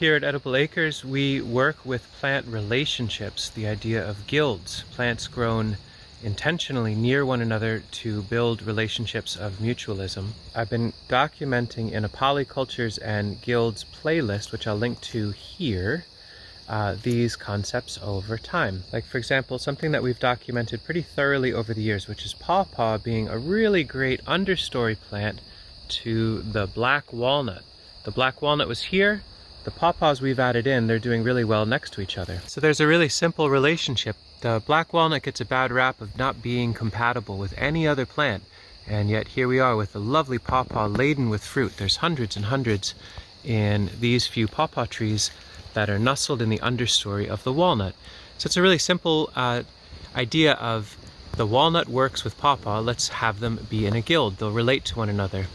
Here at Edible Acres, we work with plant relationships, the idea of guilds, plants grown intentionally near one another to build relationships of mutualism. I've been documenting in a Polycultures and Guilds playlist, which I'll link to here, these concepts over time. Like, for example, something that we've documented pretty thoroughly over the years, which is Paw Paw being a really great understory plant to the black walnut. The black walnut was here. The pawpaws we've added in, they're doing really well next to each other. So there's a really simple relationship. The black walnut gets a bad rap of not being compatible with any other plant, and yet here we are with a lovely pawpaw laden with fruit. There's hundreds and hundreds in these few pawpaw trees that are nestled in the understory of the walnut. So it's a really simple idea of the walnut works with pawpaw, let's have them be in a guild. They'll relate to one another.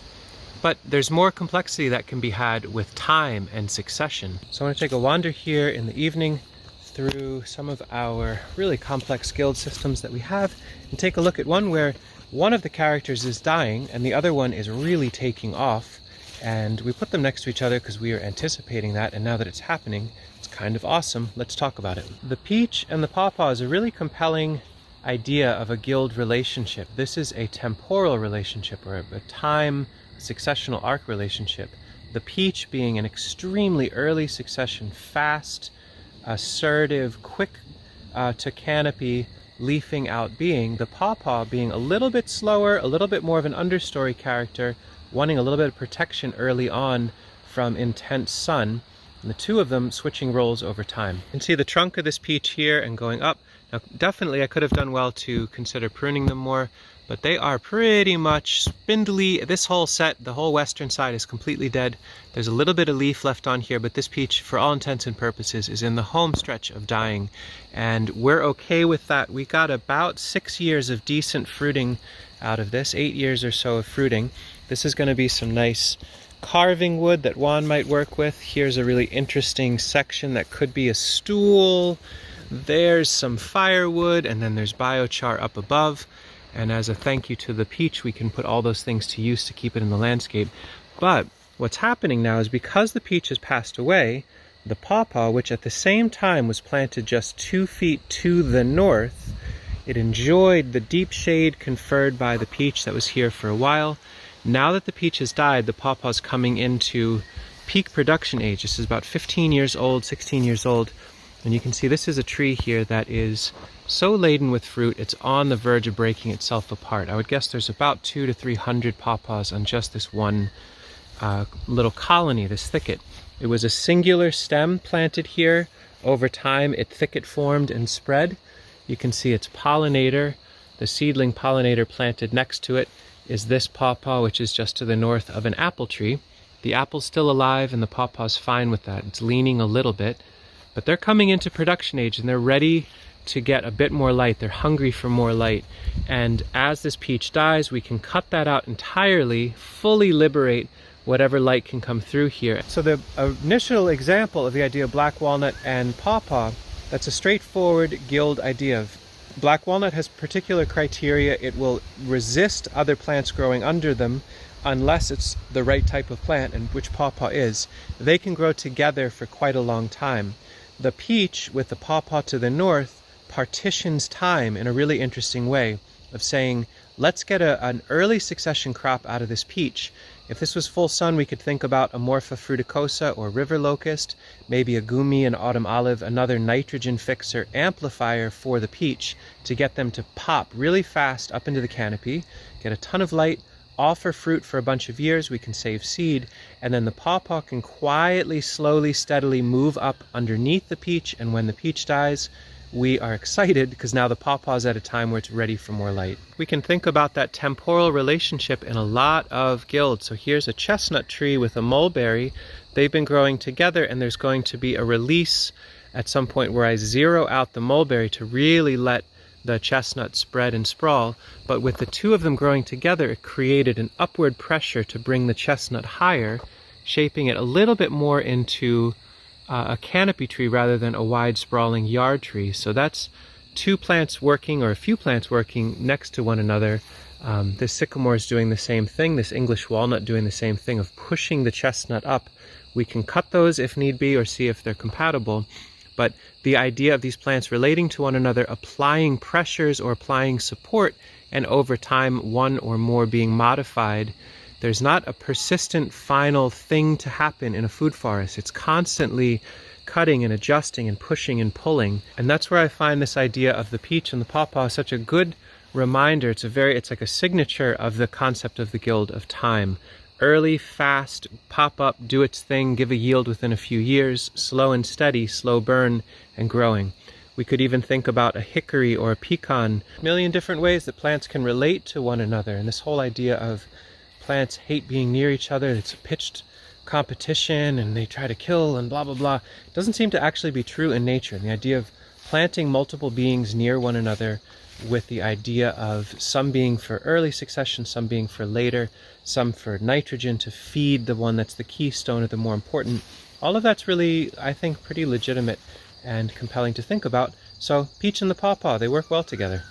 But there's more complexity that can be had with time and succession. So I want to take a wander here in the evening through some of our really complex guild systems that we have and take a look at one where one of the characters is dying and the other one is really taking off. And we put them next to each other because we are anticipating that, and now that it's happening, it's kind of awesome. Let's talk about it. The peach and the pawpaw is a really compelling idea of a guild relationship. This is a temporal relationship, or a time successional arc relationship. The peach being an extremely early succession, fast, assertive, quick to canopy, leafing out being. The pawpaw being a little bit slower, a little bit more of an understory character, wanting a little bit of protection early on from intense sun. And the two of them switching roles over time. You can see the trunk of this peach here and going up. Now definitely I could have done well to consider pruning them more, but they are pretty much spindly. This whole set, the whole western side, is completely dead. There's a little bit of leaf left on here, but this peach, for all intents and purposes, is in the home stretch of dying. And we're okay with that. We got about 6 years of decent fruiting out of this, 8 years or so of fruiting. This is going to be some nice carving wood that Juan might work with. Here's a really interesting section that could be a stool. There's some firewood, and then there's biochar up above. And as a thank you to the peach, we can put all those things to use to keep it in the landscape. But what's happening now is because the peach has passed away, the pawpaw, which at the same time was planted just 2 feet to the north, it enjoyed the deep shade conferred by the peach that was here for a while. Now that the peach has died, the pawpaw's coming into peak production age. This is about 15 years old, 16 years old. And you can see this is a tree here that is so laden with fruit, it's on the verge of breaking itself apart. I would guess there's about 200 to 300 pawpaws on just this one little colony, this thicket. It was a singular stem planted here. Over time, it thicket formed and spread. You can see its pollinator, the seedling pollinator planted next to it, is this pawpaw, which is just to the north of an apple tree. The apple's still alive and the pawpaw's fine with that. It's leaning a little bit, but they're coming into production age and they're ready to get a bit more light. They're hungry for more light. And as this peach dies, we can cut that out entirely, fully liberate whatever light can come through here. So the initial example of the idea of black walnut and pawpaw, that's a straightforward guild idea of black walnut has particular criteria. It will resist other plants growing under them unless it's the right type of plant, and which pawpaw is. They can grow together for quite a long time. The peach with the pawpaw to the north partitions time in a really interesting way of saying, let's get an early succession crop out of this peach. If this was full sun, we could think about a Morpha fruticosa or river locust, maybe a gumi, an autumn olive, another nitrogen fixer amplifier for the peach to get them to pop really fast up into the canopy, get a ton of light, offer fruit for a bunch of years, we can save seed, and then the pawpaw can quietly, slowly, steadily move up underneath the peach, and when the peach dies, we are excited because now the pawpaw's at a time where it's ready for more light. We can think about that temporal relationship in a lot of guilds. So here's a chestnut tree with a mulberry. They've been growing together, and there's going to be a release at some point where I zero out the mulberry to really let the chestnut spread and sprawl. But with the two of them growing together, it created an upward pressure to bring the chestnut higher, shaping it a little bit more into a canopy tree rather than a wide sprawling yard tree. So that's two plants working, or a few plants working next to one another. This sycamore is doing the same thing, this English walnut doing the same thing of pushing the chestnut up We can cut those if need be or see if they're compatible. But the idea of these plants relating to one another, applying pressures or applying support, and over time one or more being modified, there's not a persistent final thing to happen in a food forest. It's constantly cutting and adjusting and pushing and pulling. And that's where I find this idea of the peach and the pawpaw such a good reminder. It's like a signature of the concept of the guild of time. Early, fast, pop up, do its thing, give a yield within a few years, slow and steady, slow burn and growing. We could even think about a hickory or a pecan, a million different ways that plants can relate to one another. And this whole idea of plants hate being near each other, it's a pitched competition and they try to kill and blah, blah, blah. It doesn't seem to actually be true in nature. And the idea of planting multiple beings near one another with the idea of some being for early succession, some being for later, some for nitrogen to feed the one that's the keystone or the more important. All of that's really, I think, pretty legitimate and compelling to think about. So peach and the pawpaw, they work well together.